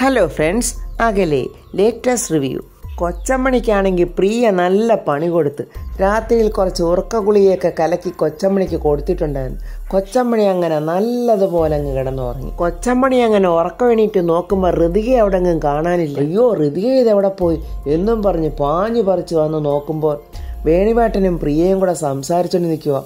Hello friends, അകലെ latest review. കൊച്ചമ്മണിക്കാണെങ്കിൽ പ്രിയ നല്ല പണി കൊടുത്ത് രാത്രിയിൽ കുറച്ച് ഉറക്ക ഗുളികയൊക്കെ കലക്കി കൊച്ചമ്മണിക്ക് കൊടുത്തിട്ടുണ്ടായിരുന്നു. കൊച്ചമ്മണി അങ്ങനെ നല്ലതുപോലെ അങ്ങ് കിടന്നുറങ്ങി. കൊച്ചമ്മണി അങ്ങനെ ഉറക്കം എണീറ്റ് നോക്കുമ്പോൾ ഋതിക അവിടെ അങ്ങ് കാണാനില്ല. അയ്യോ, ഋതിക ഇതെവിടെ പോയി എന്നും പറഞ്ഞ് പാഞ്ഞു പറിച്ച് വന്ന് നോക്കുമ്പോൾ വേണിവേട്ടനും പ്രിയയും കൂടെ സംസാരിച്ചുകൊണ്ട് നിൽക്കുക.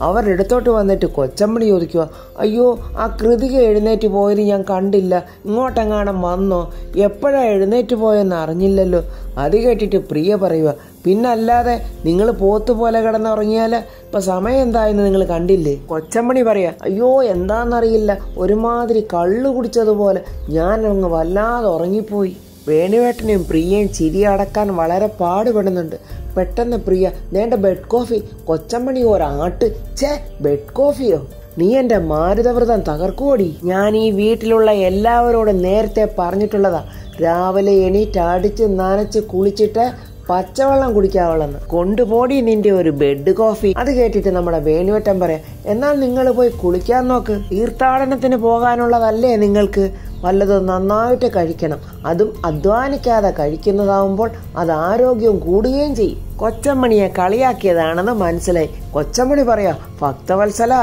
അവരുടെ അടുത്തോട്ട് വന്നിട്ട് കൊച്ചമ്മണി ചോദിക്കുക, അയ്യോ ആ കൃതിക എഴുന്നേറ്റ് പോയത് ഞാൻ കണ്ടില്ല, ഇങ്ങോട്ടെങ്ങാനും വന്നോ, എപ്പോഴാണ് എഴുന്നേറ്റ് പോയെന്ന് അറിഞ്ഞില്ലല്ലോ. അത് കേട്ടിട്ട് പ്രിയ പറയുക, പിന്നല്ലാതെ നിങ്ങൾ പോത്തുപോലെ കിടന്നുറങ്ങിയാൽ ഇപ്പം സമയം എന്തായെന്ന് നിങ്ങൾ കണ്ടില്ലേ. കൊച്ചമ്മണി പറയാ, അയ്യോ എന്താണെന്നറിയില്ല, ഒരുമാതിരി കള്ളു കുടിച്ചതുപോലെ ഞാൻ അങ്ങ് വല്ലാതെ ഉറങ്ങിപ്പോയി. വേണുവേട്ടനെയും പ്രിയയും ചിരി അടക്കാൻ വളരെ പാടുപെടുന്നുണ്ട്. പെട്ടെന്ന് പ്രിയ, നേണ്ട ബെഡ് കോഫി. കൊച്ചമ്മണി ഒരാട്ട്, ഛേ ബെഡ് കോഫിയോ, നീ എൻ്റെ മാരുതവ്രതം തകർക്കുവോടി. ഞാൻ ഈ വീട്ടിലുള്ള എല്ലാവരോടും നേരത്തെ പറഞ്ഞിട്ടുള്ളതാ, രാവിലെ എണീറ്റ് അടിച്ച് നനച്ച് കുളിച്ചിട്ട് പച്ചവെള്ളം കുടിക്കാവുള്ളെന്ന്. കൊണ്ടുപോടി നിന്റെ ഒരു ബെഡ് കോഫി. അത് കേട്ടിട്ട് നമ്മുടെ വേണുവേട്ടൻ പറയാം, എന്നാൽ നിങ്ങൾ പോയി കുളിക്കാൻ നോക്ക്, തീർത്ഥാടനത്തിന് പോകാനുള്ളതല്ലേ നിങ്ങൾക്ക്, വല്ലതും നന്നായിട്ട് കഴിക്കണം, അതും അധ്വാനിക്കാതെ കഴിക്കുന്നതാവുമ്പോൾ അത് ആരോഗ്യം കൂടുകയും ചെയ്യും. കൊച്ചമ്മണിയെ കളിയാക്കിയതാണെന്ന് മനസ്സിലായി. കൊച്ചമ്മണി പറയാ, ഭക്തവത്സല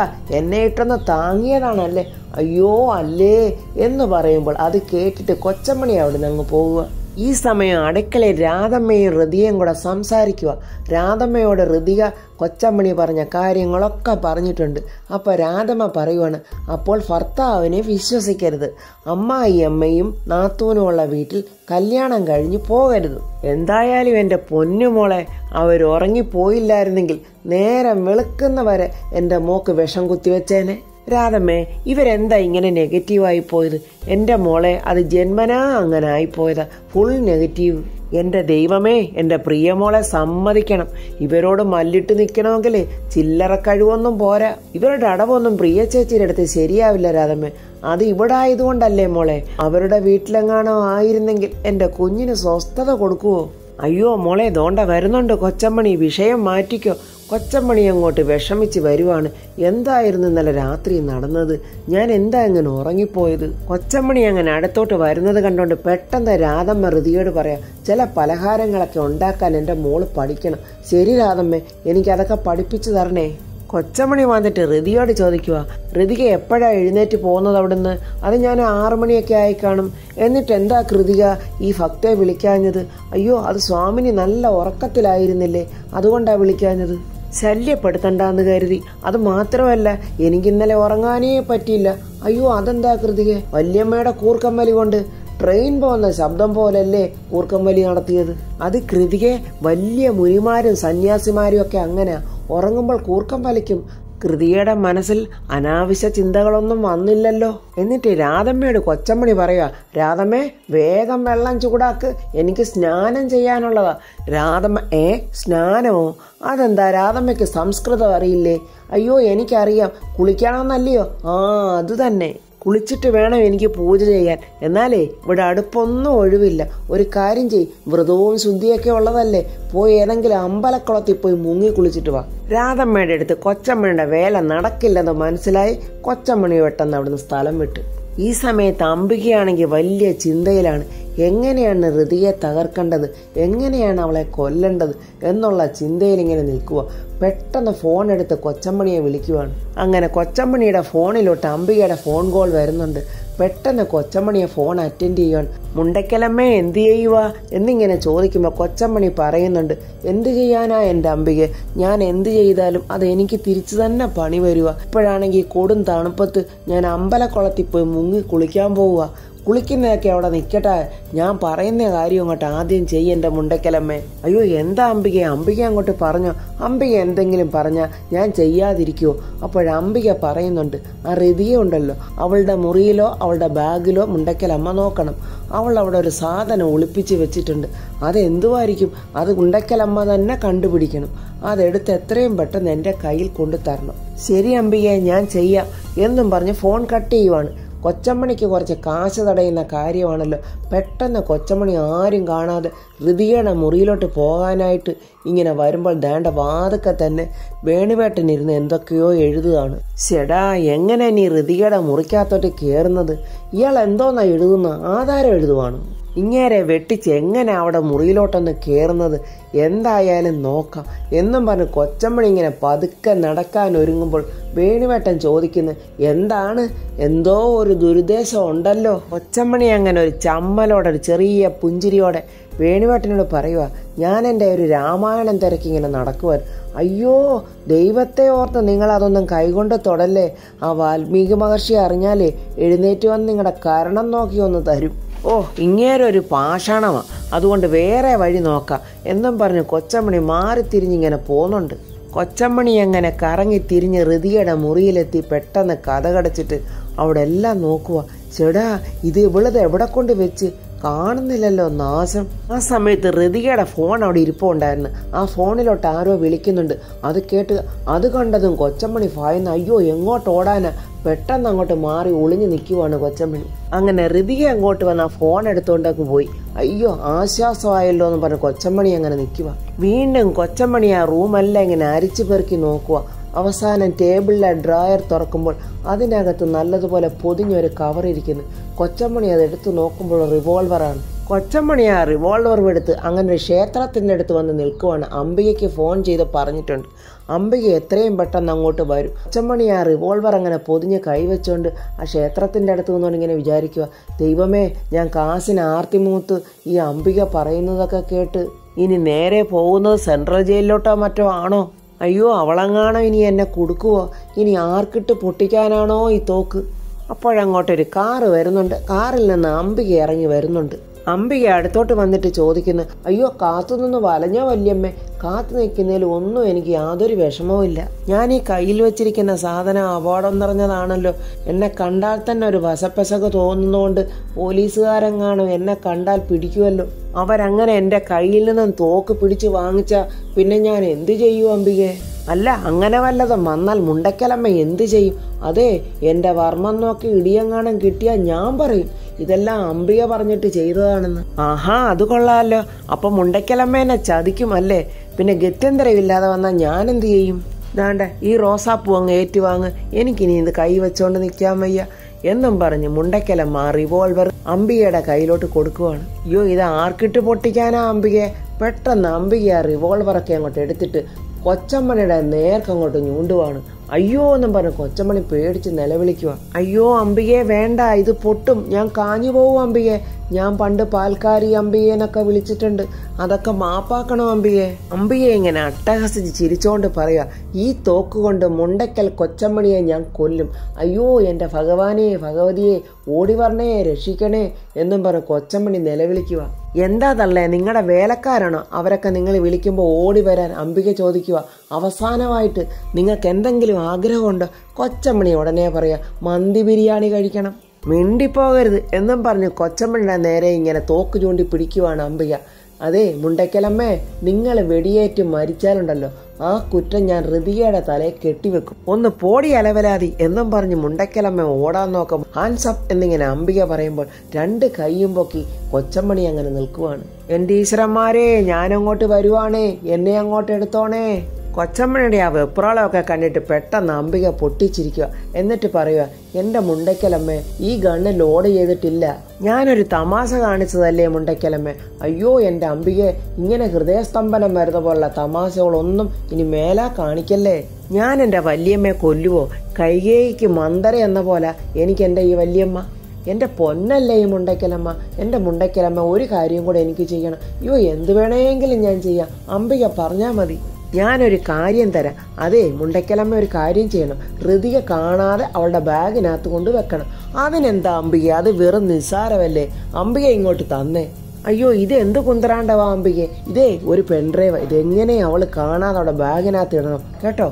എന്നെ ഇട്ടൊന്ന് താങ്ങിയതാണല്ലേ. അയ്യോ അല്ലേ എന്ന് പറയുമ്പോൾ അത് കേട്ടിട്ട് കൊച്ചമ്മണി അവിടെ നിന്ന് അങ്ങ് പോവുക. ഈ സമയം അടുക്കളയിൽ രാധമ്മയും ഋതികയും കൂടെ സംസാരിക്കുക. രാധമ്മയോട് ഋതിക കൊച്ചമ്മണി പറഞ്ഞ കാര്യങ്ങളൊക്കെ പറഞ്ഞിട്ടുണ്ട്. അപ്പോൾ രാധമ്മ പറയുവാണ്, അപ്പോൾ ഭർത്താവിനെ വിശ്വസിക്കരുത്, അമ്മായിയമ്മയും നാത്തൂനുമുള്ള വീട്ടിൽ കല്യാണം കഴിഞ്ഞ് പോകരുത്. എന്തായാലും എൻ്റെ പൊന്നുമോളെ, അവർ ഉറങ്ങിപ്പോയില്ലായിരുന്നെങ്കിൽ നേരം വെളുക്കുന്നവരെ എൻ്റെ മോക്ക് വിഷം കുത്തിവെച്ചേനെ. രാധമ്മേ, ഇവരെന്താ ഇങ്ങനെ നെഗറ്റീവായി പോയത്? എൻ്റെ മോളെ, അത് ജന്മനാ അങ്ങനെ ആയിപ്പോയതാ, ഫുൾ നെഗറ്റീവ്. എൻ്റെ ദൈവമേ, എൻ്റെ പ്രിയമോളെ സമ്മതിക്കണം. ഇവരോട് മല്ലിട്ട് നിൽക്കണമെങ്കിൽ ചില്ലറ കഴിവൊന്നും പോരാ. ഇവരുടെ അടവൊന്നും പ്രിയ ചേച്ചിയുടെ അടുത്ത് ശരിയാവില്ല രാധമ്മേ. അത് ഇവിടെ ആയതുകൊണ്ടല്ലേ മോളെ. അവരുടെ വീട്ടിലെങ്ങാണോ ആയിരുന്നെങ്കിൽ എൻ്റെ കുഞ്ഞിന് സ്വസ്ഥത കൊടുക്കുവോ? അയ്യോ മോളെ, ദോണ്ട വരുന്നുണ്ട് കൊച്ചമ്മണി, വിഷയം മാറ്റിക്കോ. കൊച്ചമ്മണി അങ്ങോട്ട് വിഷമിച്ച് വരുവാണ്. എന്തായിരുന്നു ഇന്നലെ രാത്രി നടന്നത്? ഞാൻ എന്താ അങ്ങനെ ഉറങ്ങിപ്പോയത്? കൊച്ചമ്മണി അങ്ങനെ അടുത്തോട്ട് വരുന്നത് കണ്ടോണ്ട് പെട്ടെന്ന് രാധമ്മ ഋതിയോട് പറയാം, ചില പലഹാരങ്ങളൊക്കെ ഉണ്ടാക്കാൻ എൻ്റെ മോള് പഠിക്കണം. ശരി രാധമ്മേ, എനിക്കതൊക്കെ പഠിപ്പിച്ചു തരണേ. കൊച്ചമ്മണി വന്നിട്ട് ഋതിയോട് ചോദിക്കുക, ഋതിക എപ്പോഴാണ് എഴുന്നേറ്റ് പോകുന്നത് അവിടുന്ന്? അത് ഞാൻ 6 മണിയൊക്കെ ആയി കാണും. എന്നിട്ട് എന്താ കൃതിക ഈ ഭക്തയെ വിളിക്കാഞ്ഞത്? അയ്യോ, അത് സ്വാമിനി നല്ല ഉറക്കത്തിലായിരുന്നില്ലേ, അതുകൊണ്ടാണ് വിളിക്കാഞ്ഞത്. ശല്യപ്പെടുത്തണ്ടെന്ന് കരുതി. അത് മാത്രമല്ല, എനിക്കിന്നലെ ഉറങ്ങാനേ പറ്റിയില്ല. അയ്യോ, അതെന്താ കൃതിക? വല്യമ്മയുടെ കൂർക്കമ്മലി കൊണ്ട് ട്രെയിൻ പോകുന്ന ശബ്ദം പോലല്ലേ കൂർക്കമ്മലി നടത്തിയത്? അത് കൃതികെ, വലിയ മുനിമാരും സന്യാസിമാരും ഒക്കെ അങ്ങനെ ഉറങ്ങുമ്പോൾ കൂർക്കം വലിക്കും. കൃതിയുടെ മനസ്സിൽ അനാവശ്യ ചിന്തകളൊന്നും വന്നില്ലല്ലോ. എന്നിട്ട് രാധമ്മയോട് കൊച്ചമ്മണി പറയാ, രാധമ്മേ വേഗം വെള്ളം ചൂടാക്ക്, എനിക്ക് സ്നാനം ചെയ്യാനുള്ളതാ. രാധമ്മ, സ്നാനമോ? അതെന്താ രാധമ്മയ്ക്ക് സംസ്കൃതം അറിയില്ലേ? അയ്യോ എനിക്കറിയാം, കുളിക്കണമെന്നല്ലയോ? അത് തന്നെ, കുളിച്ചിട്ട് വേണം എനിക്ക് പൂജ ചെയ്യാൻ. എന്നാലേ ഇവിടെ അടുപ്പൊന്നും ഒഴിവില്ല. ഒരു കാര്യം ചെയ്, വ്രതവും ശുദ്ധിയൊക്കെ ഉള്ളതല്ലേ, പോയി ഏതെങ്കിലും അമ്പലക്കുളത്തിൽ പോയി മുങ്ങി കുളിച്ചിട്ട് വാ. രാധമ്മയുടെ അടുത്ത് കൊച്ചമ്മയുടെ വേല നടക്കില്ലെന്ന് മനസ്സിലായി കൊച്ചമ്മണി പെട്ടെന്ന് അവിടുന്ന് സ്ഥലം വിട്ടു. ഈ സമയത്ത് അംബികയാണെങ്കിൽ വലിയ ചിന്തയിലാണ്. എങ്ങനെയാണ് ഋതിയെ തകർക്കേണ്ടത്, എങ്ങനെയാണ് അവളെ കൊല്ലേണ്ടത് എന്നുള്ള ചിന്തയിൽ ഇങ്ങനെ നിൽക്കുക. പെട്ടെന്ന് ഫോൺ എടുത്ത് കൊച്ചമ്മണിയെ വിളിക്കുവാണ്. അങ്ങനെ കൊച്ചമ്മണിയുടെ ഫോണിലോട്ട് അംബികയുടെ ഫോൺ കോൾ വരുന്നുണ്ട്. പെട്ടെന്ന് കൊച്ചമ്മണിയെ ഫോൺ അറ്റൻഡ് ചെയ്യുവാൻ. മുണ്ടയ്ക്കലമ്മേ എന്ത് ചെയ്യുക എന്നിങ്ങനെ ചോദിക്കുമ്പോൾ കൊച്ചമ്മണി പറയുന്നുണ്ട്, എന്ത് ചെയ്യാനാ എൻ്റെ അംബിക, ഞാൻ എന്ത് ചെയ്താലും അത് എനിക്ക് തിരിച്ചു തന്നെ പണി വരിക. ഇപ്പോഴാണെങ്കിൽ കൊടും തണുപ്പത്ത് ഞാൻ അമ്പലക്കുളത്തിൽ പോയി മുങ്ങി കുളിക്കാൻ പോവുക. കുളിക്കുന്നതൊക്കെ അവിടെ നിൽക്കട്ടെ, ഞാൻ പറയുന്ന കാര്യം അങ്ങോട്ട് ആദ്യം ചെയ്യെൻ്റെ മുണ്ടയ്ക്കലമ്മേ. അയ്യോ എന്താ അംബിക? അംബിക അങ്ങോട്ട് പറഞ്ഞോ. അംബിക എന്തെങ്കിലും പറഞ്ഞാൽ ഞാൻ ചെയ്യാതിരിക്കുമോ? അപ്പോഴംബിക പറയുന്നുണ്ട്, ആ ഋതിക ഉണ്ടല്ലോ, അവളുടെ മുറിയിലോ അവളുടെ ബാഗിലോ മുണ്ടയ്ക്കലമ്മ നോക്കണം. അവൾ അവിടെ ഒരു സാധനം ഒളിപ്പിച്ച് വെച്ചിട്ടുണ്ട്. അതെന്തുമായിരിക്കും? അത് മുണ്ടയ്ക്കലമ്മ തന്നെ കണ്ടുപിടിക്കണം. അതെടുത്ത് എത്രയും പെട്ടെന്ന് എൻ്റെ കയ്യിൽ കൊണ്ടു തരണം. ശരി അംബികയെ, ഞാൻ ചെയ്യാം എന്നും പറഞ്ഞ് ഫോൺ കട്ട് ചെയ്യുവാണ്. കൊച്ചമ്മണിക്ക് കുറച്ച് കാശ് തടയുന്ന കാര്യമാണല്ലോ. പെട്ടെന്ന് കൊച്ചമ്മണി ആരും കാണാതെ ഋതികയുടെ മുറിയിലോട്ട് പോകാനായിട്ട് ഇങ്ങനെ വരുമ്പോൾ ദേണ്ട വാതുക്കെ തന്നെ വേണുവേട്ടനിരുന്ന് എന്തൊക്കെയോ എഴുതുകയാണ്. ശെടാ, എങ്ങനെ നീ ഋതികയുടെ മുറിക്കകത്തോട്ട് കയറുന്നത്? ഇയാൾ എന്തോന്നാ എഴുതുന്ന? ആധാരം എഴുതുവാണ്. ഇങ്ങേരെ വെട്ടിച്ച് എങ്ങനെ അവിടെ മുറിയിലോട്ടൊന്ന് കയറുന്നത്? എന്തായാലും നോക്കാം എന്നും പറഞ്ഞ് കൊച്ചമ്മണി ഇങ്ങനെ പതുക്കെ നടക്കാൻ ഒരുങ്ങുമ്പോൾ വേണുവേട്ടൻ ചോദിക്കുന്നു, എന്താണ്? എന്തോ ഒരു ദുരുദ്ദേശം ഉണ്ടല്ലോ. കൊച്ചമ്മണി അങ്ങനെ ഒരു ചമ്മലോടെ ഒരു ചെറിയ പുഞ്ചിരിയോടെ വേണുവേട്ടനോട് പറയുക, ഞാൻ എൻ്റെ ഒരു രാമായണം തിരക്കി ഇങ്ങനെ നടക്കുവാൻ. അയ്യോ, ദൈവത്തെ ഓർത്ത് നിങ്ങൾ അതൊന്നും കൈകൊണ്ട് തൊടല്ലേ. ആ വാൽമീകി മഹർഷി അറിഞ്ഞാലേ എഴുന്നേറ്റ് വന്ന് നിങ്ങളുടെ കരണം നോക്കി ഒന്ന് തരും. ഓ, ഇങ്ങേരൊരു പാഷാണമാണ്, അതുകൊണ്ട് വേറെ വഴി നോക്കാം എന്നും പറഞ്ഞ് കൊച്ചമ്മണി മാറിത്തിരിഞ്ഞിങ്ങനെ പോകുന്നുണ്ട്. കൊച്ചമ്മണി അങ്ങനെ കറങ്ങി തിരിഞ്ഞ് ഋതികയുടെ മുറിയിലെത്തി പെട്ടെന്ന് കതകടച്ചിട്ട് അവിടെ എല്ലാം നോക്കുക. ചേടാ, ഇത് ഇവളത് എവിടെ കൊണ്ട് വെച്ച്? കാണുന്നില്ലല്ലോ, നാശം. ആ സമയത്ത് ഋതികയുടെ ഫോൺ അവിടെ ഇരിപ്പുണ്ടായിരുന്നു. ആ ഫോണിലോട്ട് ആരോ വിളിക്കുന്നുണ്ട്. അത് കേട്ട് അത് കണ്ടതും കൊച്ചമ്മണി ഭയന്ന് അയ്യോ എങ്ങോട്ട് ഓടാനാ, പെട്ടെന്ന് അങ്ങോട്ട് മാറി ഒളിഞ്ഞു നിൽക്കുവാണ് കൊച്ചമ്മണി. അങ്ങനെ ഋതിക അങ്ങോട്ട് വന്ന് ആ ഫോൺ എടുത്തുകൊണ്ടൊക്കെ പോയി. അയ്യോ, ആശ്വാസമായല്ലോ എന്ന് പറഞ്ഞ് കൊച്ചമ്മണി അങ്ങനെ നിൽക്കുക. വീണ്ടും കൊച്ചമ്മണി ആ റൂമെല്ലാം ഇങ്ങനെ അരിച്ചു പെറുക്കി നോക്കുക. അവസാനം ടേബിളിലെ ഡ്രോയർ തുറക്കുമ്പോൾ അതിനകത്ത് നല്ലതുപോലെ പൊതിഞ്ഞൊരു കവർ ഇരിക്കുന്നു. കൊച്ചമ്മണി അത് എടുത്ത് നോക്കുമ്പോൾ റിവോൾവറാണ്. കൊച്ചമ്മണി ആ റിവോൾവർ എടുത്ത് അങ്ങനെ ഒരു ക്ഷേത്രത്തിൻ്റെ അടുത്ത് വന്ന് നിൽക്കുവാണ്. അംബികയ്ക്ക് ഫോൺ ചെയ്ത് പറഞ്ഞിട്ടുണ്ട്. അംബിക എത്രയും പെട്ടെന്ന് അങ്ങോട്ട് വരും. കൊച്ചമ്മണി ആ റിവോൾവർ അങ്ങനെ പൊതിഞ്ഞ് കൈവച്ചുകൊണ്ട് ആ ക്ഷേത്രത്തിൻ്റെ അടുത്ത് നിന്നുകൊണ്ട് ഇങ്ങനെ വിചാരിക്കുക, ദൈവമേ, ഞാൻ കാശിന് ആർത്തിമൂത്ത് ഈ അംബിക പറയുന്നതൊക്കെ കേട്ട് ഇനി നേരെ പോകുന്നത് സെൻട്രൽ ജയിലിലോട്ടോ മറ്റോ ആണോ? അയ്യോ, അവളെങ്ങാണോ ഇനി എന്നെ കൊടുക്കുവോ? ഇനി ആർക്കിട്ട് പൊട്ടിക്കാനാണോ ഈ തോക്ക്? അപ്പോഴങ്ങോട്ടൊരു കാറ് വരുന്നുണ്ട്. കാറിൽ നിന്ന് അംബിക ഇറങ്ങി വരുന്നുണ്ട്. അംബിക അടുത്തോട്ട് വന്നിട്ട് ചോദിക്കുന്നു, അയ്യോ, കാത്തുനിന്ന് വലഞ്ഞോ വല്യമ്മേ? കാത്തു നിൽക്കുന്നതിൽ ഒന്നും എനിക്ക് യാതൊരു വിഷമവും ഇല്ല. ഞാൻ ഈ കയ്യിൽ വെച്ചിരിക്കുന്ന സാധനം അപകടം നിറഞ്ഞതാണല്ലോ. എന്നെ കണ്ടാൽ തന്നെ ഒരു വസപ്പസക തോന്നുന്നതുകൊണ്ട് പോലീസുകാരെങ്ങാനും എന്നെ കണ്ടാൽ പിടിക്കുമല്ലോ. അവരങ്ങനെ എൻ്റെ കയ്യിൽ നിന്നും തോക്ക് പിടിച്ച് വാങ്ങിച്ചാൽ പിന്നെ ഞാൻ എന്തു ചെയ്യൂ അംബികേ? അല്ല, അങ്ങനെ വല്ലതും വന്നാൽ മുണ്ടക്കലമ്മ എന്തു ചെയ്യും? അതെ, എൻ്റെ വർമ്മം നോക്കി ഇടിയങ്ങാനും കിട്ടിയാൽ ഞാൻ പറയും ഇതെല്ലാം അംബിക പറഞ്ഞിട്ട് ചെയ്തതാണെന്ന്. ആഹാ, അത് കൊള്ളാമല്ലോ. അപ്പം മുണ്ടക്കലമ്മ എന്നെ ചതിക്കും അല്ലേ? പിന്നെ ഗത്യന്തരമില്ലാതെ വന്നാൽ ഞാൻ എന്ത് ചെയ്യും? ദാണ്ട ഈ റോസാപ്പൂ അങ്ങ് ഏറ്റുവാങ്ങ്, എനിക്കിനി ഇത് കൈ വെച്ചോണ്ട് നിൽക്കാൻ വയ്യ എന്നും പറഞ്ഞ് മുണ്ടക്കലമ്മ റിവോൾവർ അംബികയുടെ കയ്യിലോട്ട് കൊടുക്കുവാണ്. അയ്യോ, ഇത് ആർക്കിട്ട് പൊട്ടിക്കാനാ അംബികയെ? പെട്ടെന്ന് അംബിക ആ റിവോൾവറൊക്കെ അങ്ങോട്ട് എടുത്തിട്ട് കൊച്ചമ്മണിയുടെ നേർക്കങ്ങോട്ട് ഞൂണ്ടുവാണ്. അയ്യോ എന്നും പറഞ്ഞ് കൊച്ചമ്മണി പേടിച്ച് നിലവിളിക്കുക. അയ്യോ അംബികയെ, വേണ്ട, ഇത് പൊട്ടും, ഞാൻ കാഞ്ഞു പോവും അംബികയെ. ഞാൻ പണ്ട് പാൽക്കാരി അംബികയെന്നൊക്കെ വിളിച്ചിട്ടുണ്ട്, അതൊക്കെ മാപ്പാക്കണോ അംബികയെ? അംബികയെ ഇങ്ങനെ അട്ടഹസിച്ച് ചിരിച്ചോണ്ട് പറയാ, ഈ തോക്ക് കൊണ്ട് മുണ്ടക്കൽ കൊച്ചമ്മണിയെ ഞാൻ കൊല്ലും. അയ്യോ എൻ്റെ ഭഗവാനെ, ഭഗവതിയെ, ഓടി വരണേ, രക്ഷിക്കണേ എന്നും പറഞ്ഞ് കൊച്ചമ്മണി നിലവിളിക്കുക. എന്താ തള്ളേ, നിങ്ങളുടെ വേലക്കാരാണോ അവരൊക്കെ നിങ്ങൾ വിളിക്കുമ്പോൾ ഓടി വരാൻ? അംബിക ചോദിക്കുക. അവസാനമായിട്ട് നിങ്ങൾക്ക് എന്തെങ്കിലും ആഗ്രഹമുണ്ടോ? കൊച്ചമ്മണി ഉടനെ പറയാ, മന്തി ബിരിയാണി കഴിക്കണം. മിണ്ടിപ്പോകരുത് എന്നും പറഞ്ഞ് കൊച്ചമ്മണിയുടെ നേരെ ഇങ്ങനെ തോക്ക് ചൂണ്ടി പിടിക്കുവാണ് അംബിക. അതെ മുണ്ടക്കലമ്മേ, നിങ്ങൾ വെടിയേറ്റ് മരിച്ചാലുണ്ടല്ലോ ആ കുറ്റം ഞാൻ ഋതികയുടെ തലയെ കെട്ടിവെക്കും. ഒന്ന് പോടി അലവലാതി എന്നും പറഞ്ഞ് മുണ്ടക്കലമ്മ ഓടാൻ നോക്കും. ഹാൻഡ്സ് അപ്പ് എന്നിങ്ങനെ അംബിക പറയുമ്പോൾ രണ്ട് കൈയും പൊക്കി കൊച്ചമ്മണി അങ്ങനെ നിൽക്കുവാണ്. എൻ്റെ ഈശ്വരന്മാരെ, ഞാനങ്ങോട്ട് വരുവാണേ, എന്നെ അങ്ങോട്ട് എടുത്തോണേ. കൊച്ചമ്മണിയുടെ ആ വെപ്രാളമൊക്കെ കണ്ടിട്ട് പെട്ടെന്ന് അംബിക പൊട്ടിച്ചിരിക്കുക. എന്നിട്ട് പറയുക, എൻ്റെ മുണ്ടക്കലമ്മേ, ഈ ഗണ്ണ് ലോഡ് ചെയ്തിട്ടില്ല, ഞാനൊരു തമാശ കാണിച്ചതല്ലേ മുണ്ടക്കലമ്മേ. അയ്യോ എൻ്റെ അംബികയെ, ഇങ്ങനെ ഹൃദയസ്തംഭനം വരുന്ന പോലുള്ള തമാശകളൊന്നും ഇനി മേലാ കാണിക്കല്ലേ. ഞാൻ എൻ്റെ വല്യമ്മയെ കൊല്ലുവോ? കൈകേയിക്ക് മന്ദര എന്ന പോലെ എനിക്ക് എൻ്റെ ഈ വല്യമ്മ. എൻ്റെ പൊന്നല്ലേ ഈ മുണ്ടക്കലമ്മ. എൻ്റെ മുണ്ടക്കലമ്മ, ഒരു കാര്യം കൂടെ എനിക്ക് ചെയ്യണം. അയ്യോ, എന്ത് വേണമെങ്കിലും ഞാൻ ചെയ്യാം, അംബിക പറഞ്ഞാൽ മതി. ഞാനൊരു കാര്യം തരാം. അതെ മുണ്ടക്കലമ്മ, ഒരു കാര്യം ചെയ്യണം. ഋതിക കാണാതെ അവളുടെ ബാഗിനകത്ത് കൊണ്ട് വെക്കണം. അതിനെന്താ അംബിക, അത് വെറും നിസ്സാരമല്ലേ. അംബിക ഇങ്ങോട്ട് തന്നേ. അയ്യോ, ഇത് എന്ത് കുന്തറാണ്ടവാ അംബിക, ഇതേ ഒരു പെൺഡ്രൈവ്, ഇതെങ്ങനെ അവള് കാണാതെ അവളുടെ ബാഗിനകത്ത് ഇടണം കേട്ടോ.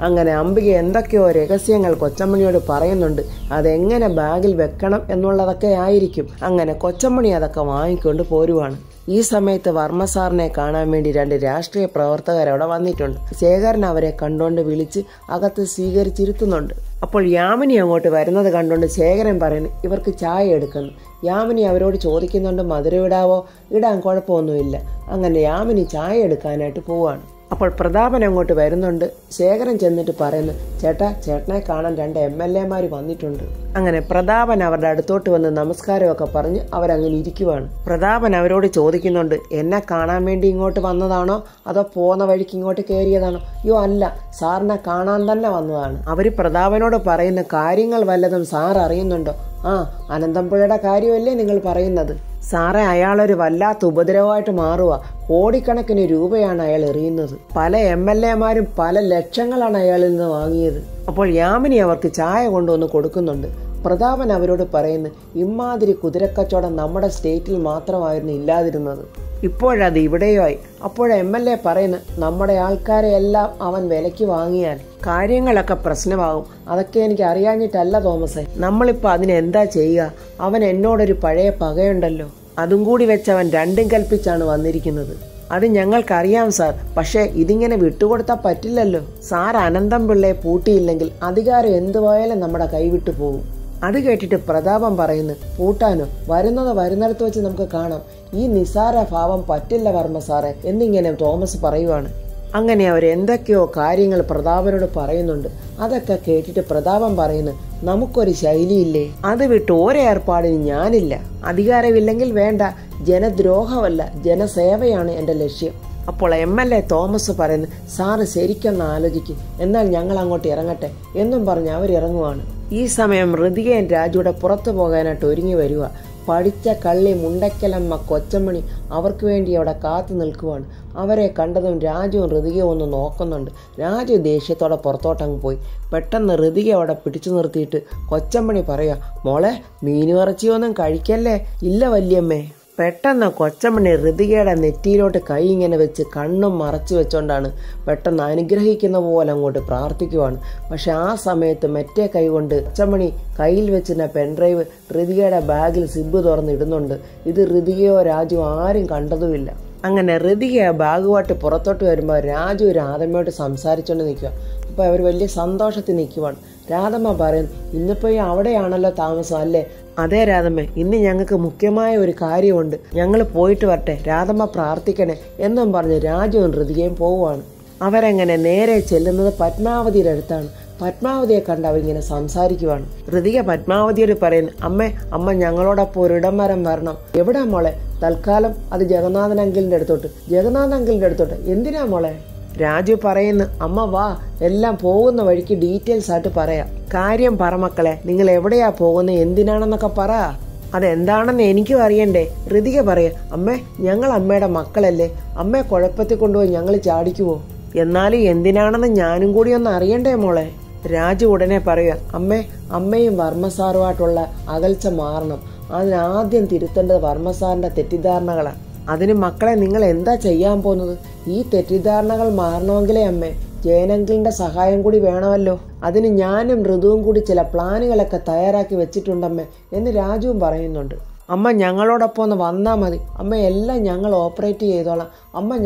അങ്ങനെ അംബിക എന്തൊക്കെയോ രഹസ്യങ്ങൾ കൊച്ചമ്മണിയോട് പറയുന്നുണ്ട്. അതെങ്ങനെ ബാഗിൽ വെക്കണം എന്നുള്ളതൊക്കെ ആയിരിക്കും. അങ്ങനെ കൊച്ചമ്മണി അതൊക്കെ വാങ്ങിക്കൊണ്ട് പോരുവാണ്. ഈ സമയത്ത് വർമ്മ സാറിനെ കാണാൻ വേണ്ടി രണ്ട് രാഷ്ട്രീയ പ്രവർത്തകർ അവിടെ വന്നിട്ടുണ്ട്. ശേഖരൻ അവരെ കണ്ടുകൊണ്ട് വിളിച്ച് അകത്ത് സ്വീകരിച്ചിരുത്തുന്നുണ്ട്. അപ്പോൾ യാമിനി അങ്ങോട്ട് വരുന്നത് കണ്ടുകൊണ്ട് ശേഖരൻ പറയുന്നു ഇവർക്ക് ചായ എടുക്കുന്നു. യാമിനി അവരോട് ചോദിക്കുന്നുണ്ട് മധുരം ഇടാവോ? ഇടാൻ കുഴപ്പമൊന്നുമില്ല. അങ്ങനെ യാമിനി ചായ എടുക്കാനായിട്ട് പോവാണ്. അപ്പോൾ പ്രതാപൻ അങ്ങോട്ട് വരുന്നുണ്ട്. ശേഖരൻ ചെന്നിട്ട് പറയുന്നു ചേട്ടനെ കാണാൻ 2 MLA വന്നിട്ടുണ്ട്. അങ്ങനെ പ്രതാപൻ അവരുടെ അടുത്തോട്ട് വന്ന് നമസ്കാരമൊക്കെ പറഞ്ഞ് അവരങ്ങനെ ഇരിക്കുവാണ്. പ്രതാപൻ അവരോട് ചോദിക്കുന്നുണ്ട് എന്നെ കാണാൻ വേണ്ടി ഇങ്ങോട്ട് വന്നതാണോ അതോ പോകുന്ന വഴിക്ക് ഇങ്ങോട്ട് കയറിയതാണോ? അയ്യോ അല്ല, സാറിനെ കാണാൻ തന്നെ വന്നതാണ്. അവര് പ്രതാപനോട് പറയുന്ന കാര്യങ്ങൾ വല്ലതും സാർ അറിയുന്നുണ്ടോ? ആ, അനന്തംപുഴയുടെ കാര്യമല്ലേ നിങ്ങൾ പറയുന്നത്? സാറേ, അയാളൊരു വല്ലാത്ത ഉപദ്രവമായിട്ട് മാറുക. കോടിക്കണക്കിന് രൂപയാണ് അയാൾ എറിയുന്നത്. പല MLA പല ലക്ഷങ്ങളാണ് അയാളിൽ നിന്ന് വാങ്ങിയത്. അപ്പോൾ യാമിനി അവർക്ക് ചായ കൊണ്ടുവന്ന് കൊടുക്കുന്നുണ്ട്. പ്രതാപൻ അവരോട് പറയുന്നു ഇമാതിരി കുതിരക്കച്ചവടം നമ്മുടെ സ്റ്റേറ്റിൽ മാത്രമായിരുന്നു ഇല്ലാതിരുന്നത്, ഇപ്പോഴത് ഇവിടെയോ ആയി. അപ്പോൾ MLA പറയുന്നു നമ്മുടെ ആൾക്കാരെ എല്ലാം അവൻ വിലയ്ക്ക് വാങ്ങിയാൽ കാര്യങ്ങളൊക്കെ പ്രശ്നമാകും. അതൊക്കെ എനിക്ക് അറിയാഞ്ഞിട്ടല്ല തോമസേ, നമ്മളിപ്പോൾ അതിനെന്താ ചെയ്യുക? അവൻ എന്നോടൊരു പഴയ പകയുണ്ടല്ലോ, അതും കൂടി വെച്ച് അവൻ രണ്ടും കൽപ്പിച്ചാണ് വന്നിരിക്കുന്നത്. അത് ഞങ്ങൾക്കറിയാം സാർ, പക്ഷേ ഇതിങ്ങനെ വിട്ടുകൊടുത്താൽ പറ്റില്ലല്ലോ. സാർ അനന്തം പിള്ളയെ പൂട്ടിയില്ലെങ്കിൽ അധികാരം എന്തുപോയാലും നമ്മുടെ കൈവിട്ടു പോകും. അത് കേട്ടിട്ട് പ്രതാപം പറയുന്നു പൂട്ടാനോ? വരുന്നിടത്ത് വെച്ച് നമുക്ക് കാണാം. ഈ നിസാര ഭാവം പറ്റില്ല വർമ്മ സാറേ എന്നിങ്ങനെ തോമസ് പറയുവാണ്. അങ്ങനെ അവരെന്തൊക്കെയോ കാര്യങ്ങൾ പ്രതാപനോട് പറയുന്നുണ്ട്. അതൊക്കെ കേട്ടിട്ട് പ്രതാപം പറയുന്നു നമുക്കൊരു ശൈലിയില്ലേ, അത് വിട്ട് ഒരേർപ്പാടിന് ഞാനില്ല. അധികാരമില്ലെങ്കിൽ വേണ്ട, ജനദ്രോഹമല്ല ജനസേവയാണ് എൻ്റെ ലക്ഷ്യം. അപ്പോൾ MLA തോമസ് പറയുന്നു സാറ് ശരിക്കൊന്ന് ആലോചിക്കും, എന്നാൽ ഞങ്ങൾ അങ്ങോട്ട് ഇറങ്ങട്ടെ എന്നും പറഞ്ഞ് അവരിറങ്ങുവാണ്. ഈ സമയം ഋതികയും രാജുവിടെ പുറത്തു പോകാനായിട്ട് ഒരുങ്ങി വരിക. പഠിച്ച കള്ളി മുണ്ടയ്ക്കലമ്മ കൊച്ചമണി അവർക്ക് വേണ്ടി അവിടെ കാത്തു നിൽക്കുവാണ്. അവരെ കണ്ടതും രാജുവും ഋതികയും ഒന്ന് നോക്കുന്നുണ്ട്. രാജു ദേഷ്യത്തോടെ പുറത്തോട്ടങ്ങ് പോയി. പെട്ടെന്ന് ഋതിക അവിടെ പിടിച്ചു നിർത്തിയിട്ട് കൊച്ചമണി പറയാ മോളെ മീനുമിറച്ചിയൊന്നും കഴിക്കല്ലേ? ഇല്ല വല്യമ്മേ. പെട്ടെന്ന് കൊച്ചമണി ഋതികയുടെ നെറ്റിയിലോട്ട് കൈ ഇങ്ങനെ വെച്ച് കണ്ണും മറച്ചു വെച്ചോണ്ടാണ് പെട്ടെന്ന് അനുഗ്രഹിക്കുന്ന പോലെ അങ്ങോട്ട് പ്രാർത്ഥിക്കുവാണ്. പക്ഷെ ആ സമയത്ത് മറ്റേ കൈ കൊണ്ട് കൊച്ചമണി കയ്യിൽ വെച്ചിരുന്ന പെൻഡ്രൈവ് ഋതികയുടെ ബാഗിൽ സിബ് തുറന്നിടുന്നുണ്ട്. ഇത് ഋതികയോ രാജു ആരും കണ്ടതുമില്ല. അങ്ങനെ ഋതിക ബാഗുമായിട്ട് പുറത്തോട്ട് വരുമ്പോൾ രാജു രാധമ്മയോട്ട് സംസാരിച്ചുകൊണ്ട് നിൽക്കുക. അപ്പോൾ അവർ വലിയ സന്തോഷത്തിൽ നിൽക്കുവാണ്. രാധമ്മ പറയുന്നു ഇന്നിപ്പോ അവിടെയാണല്ലോ താമസം അല്ലേ? അതെ രാധമ്മ, ഇന്ന് ഞങ്ങൾക്ക് മുഖ്യമായ ഒരു കാര്യമുണ്ട്, ഞങ്ങൾ പോയിട്ട് വരട്ടെ, രാധമ്മ പ്രാർത്ഥിക്കണേ എന്നും പറഞ്ഞ് രാജുവും ഋതികയും പോവുകയാണ്. അവരങ്ങനെ നേരെ ചെല്ലുന്നത് പത്മാവതിയുടെ അടുത്താണ്. പത്മാവതിയെ കണ്ട് അവരിങ്ങനെ സംസാരിക്കുവാണ്. ഋതിക പത്മാവതിയോട് പറയുന്നു അമ്മ ഞങ്ങളോടൊപ്പം ഒരിടം വരം വരണം. എവിടാ മോളെ? തൽക്കാലം അത് ജഗന്നാഥൻ അങ്കിളിന്റെ അടുത്തോട്ട്. എന്തിനാ മോളെ? രാജു പറയുന്നു അമ്മ വാ, എല്ലാം പോകുന്ന വഴിക്ക് ഡീറ്റെയിൽസ് ആയിട്ട് പറയാം. കാര്യം പറ മക്കളെ, നിങ്ങൾ എവിടെയാ പോകുന്നത്, എന്തിനാണെന്നൊക്കെ പറ. അതെന്താണെന്ന് എനിക്കും അറിയണ്ടേ? ഋതിക പറയ ഞങ്ങൾ അമ്മയുടെ മക്കളല്ലേ, അമ്മയെ കുഴപ്പത്തിൽ കൊണ്ടുപോയി ഞങ്ങൾ ചാടിക്കുവോ? എന്നാലും എന്തിനാണെന്ന് ഞാനും കൂടി ഒന്ന് അറിയണ്ടേ മോളെ? രാജു ഉടനെ പറയുക അമ്മയും വർമ്മസാറുമായിട്ടുള്ള അകൽച്ച മാറണം. അതിനാദ്യം തിരുത്തേണ്ടത് വർമ്മസാറിന്റെ തെറ്റിദ്ധാരണകളാണ്. അതിന് മക്കളെ നിങ്ങൾ എന്താ ചെയ്യാൻ പോകുന്നത്? ഈ തെറ്റിദ്ധാരണകൾ മാറണമെങ്കിലേ ജയനങ്കിളിന്റെ സഹായം കൂടി വേണമല്ലോ. അതിന് ഞാനും ഋതുവും കൂടി ചില പ്ലാനുകളൊക്കെ തയ്യാറാക്കി വെച്ചിട്ടുണ്ടമ്മേ എന്ന് രാജുവും പറയുന്നുണ്ട്. ഞങ്ങളോടൊപ്പം ഒന്ന് വന്നാൽ മതി എല്ലാം ഞങ്ങൾ ഓപ്പറേറ്റ് ചെയ്തോളാം.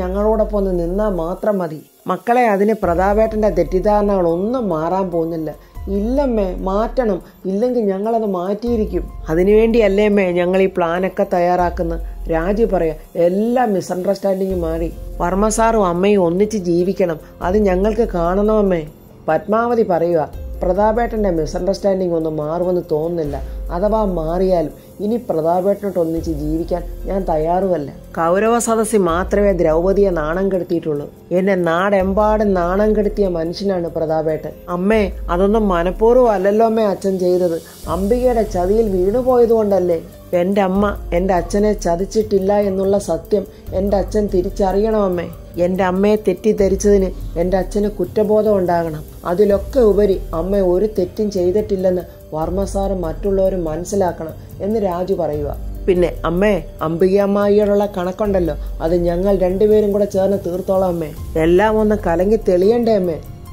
ഞങ്ങളോടൊപ്പം ഒന്ന് നിന്നാൽ മാത്രം മതി. മക്കളെ, അതിന് പ്രതാപേട്ടന്റെ തെറ്റിദ്ധാരണകളൊന്നും മാറാൻ പോകുന്നില്ല. ഇല്ലമ്മേ, മാറ്റണം, ഇല്ലെങ്കിൽ ഞങ്ങളത് മാറ്റിയിരിക്കും. അതിനുവേണ്ടിയല്ലേ ഞങ്ങൾ ഈ പ്ലാനൊക്കെ തയ്യാറാക്കുന്നത്. രാജു പറയാ എല്ലാ മിസ്അണ്ടർസ്റ്റാൻഡിങ്ങും മാറി വർമ്മസാറും അമ്മയും ഒന്നിച്ച് ജീവിക്കണം, അത് ഞങ്ങൾക്ക് കാണണമമ്മേ. പത്മാവതി പറയുക പ്രതാപേട്ടന്റെ മിസ്അണ്ടർസ്റ്റാൻഡിങ് ഒന്നും മാറുമെന്ന് തോന്നുന്നില്ല. അഥവാ മാറിയാലും ഇനി പ്രതാപേട്ടനോട്ട് ഒന്നിച്ച് ജീവിക്കാൻ ഞാൻ തയ്യാറുമല്ല. കൗരവ സദസ്സിൽ മാത്രമേ ദ്രൗപതിയെ നാണം കെടുത്തിയിട്ടുള്ളൂ. എന്നെ നാടെമ്പാടും നാണം കെടുത്തിയ മനുഷ്യനാണ് പ്രതാപേട്ടൻ. അതൊന്നും മനഃപൂർവ്വം അല്ലല്ലോ അച്ഛൻ ചെയ്തത്. അംബികയുടെ ചതിയിൽ വീണുപോയതുകൊണ്ടല്ലേ. എൻ്റെ അമ്മ എൻ്റെ അച്ഛനെ ചതിച്ചിട്ടില്ല എന്നുള്ള സത്യം എൻ്റെ അച്ഛൻ തിരിച്ചറിയണം എൻ്റെ അമ്മയെ തെറ്റിദ്ധരിച്ചതിന് എൻ്റെ അച്ഛന് കുറ്റബോധം ഉണ്ടാകണം. അതിലൊക്കെ ഉപരി അമ്മ ഒരു തെറ്റും ചെയ്തിട്ടില്ലെന്ന് വർമ്മസാറും മറ്റുള്ളവരും മനസ്സിലാക്കണം എന്ന് രാജു പറയുക. പിന്നെ അംബികയമ്മായിയോടുള്ള കണക്കുണ്ടല്ലോ, അത് ഞങ്ങൾ രണ്ടുപേരും കൂടെ ചേർന്ന് തീർത്തോളാം എല്ലാം ഒന്ന് കലങ്ങി തെളിയണ്ടേ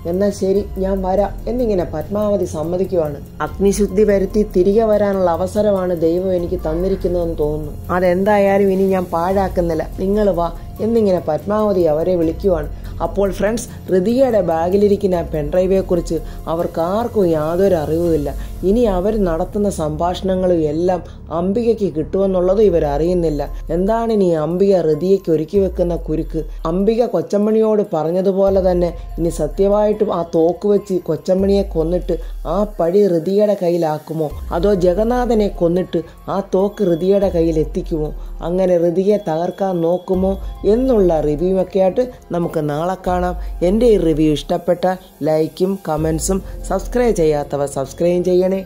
എന്നാൽ ശരി, ഞാൻ വരാം എന്നിങ്ങനെ പത്മാവതി സമ്മതിക്കുവാണ്. അഗ്നിശുദ്ധി വരുത്തി തിരികെ വരാനുള്ള അവസരമാണ് ദൈവം എനിക്ക് തന്നിരിക്കുന്നതെന്ന് തോന്നുന്നു. അതെന്തായാലും ഇനി ഞാൻ പാഴാക്കുന്നില്ല. നിങ്ങൾ വാ, എന്നിങ്ങനെ പത്മാവതി അവരെ വിളിക്കുവാണ്. അപ്പോൾ ഫ്രണ്ട്സ്, ഹൃതികയുടെ ബാഗിലിരിക്കുന്ന പെൻഡ്രൈവെ കുറിച്ച് അവർക്ക് ആർക്കും യാതൊരു അറിവുമില്ല. ഇനി അവർ നടത്തുന്ന സംഭാഷണങ്ങളും എല്ലാം അംബികയ്ക്ക് കിട്ടുമെന്നുള്ളത് ഇവർ അറിയുന്നില്ല. എന്താണ് ഇനി അംബിക ഹൃതികയ്ക്ക് ഒരുക്കി വെക്കുന്ന കുരുക്ക്? അംബിക കൊച്ചമ്മണിയോട് പറഞ്ഞതുപോലെ തന്നെ ഇനി സത്യമായിട്ടും ആ തോക്ക് വെച്ച് കൊച്ചമ്മണിയെ കൊന്നിട്ട് ആ പഴി ഹൃതികയുടെ കയ്യിലാക്കുമോ, അതോ ജഗന്നാഥനെ കൊന്നിട്ട് ആ തോക്ക് ഹൃതികയുടെ കയ്യിൽ എത്തിക്കുമോ? അങ്ങനെ ഹൃതികയെ തകർക്കാൻ നോക്കുമോ എന്നുള്ള റിവ്യൂ ഒക്കെ ആയിട്ട് നമുക്ക് നാളെ കാണാം. എൻ്റെ ഈ റിവ്യൂ ഇഷ്ടപ്പെട്ടാൽ ലൈക്കും കമൻസും, സബ്സ്ക്രൈബ് ചെയ്യാത്തവർ സബ്സ്ക്രൈബ് ചെയ്യണേ.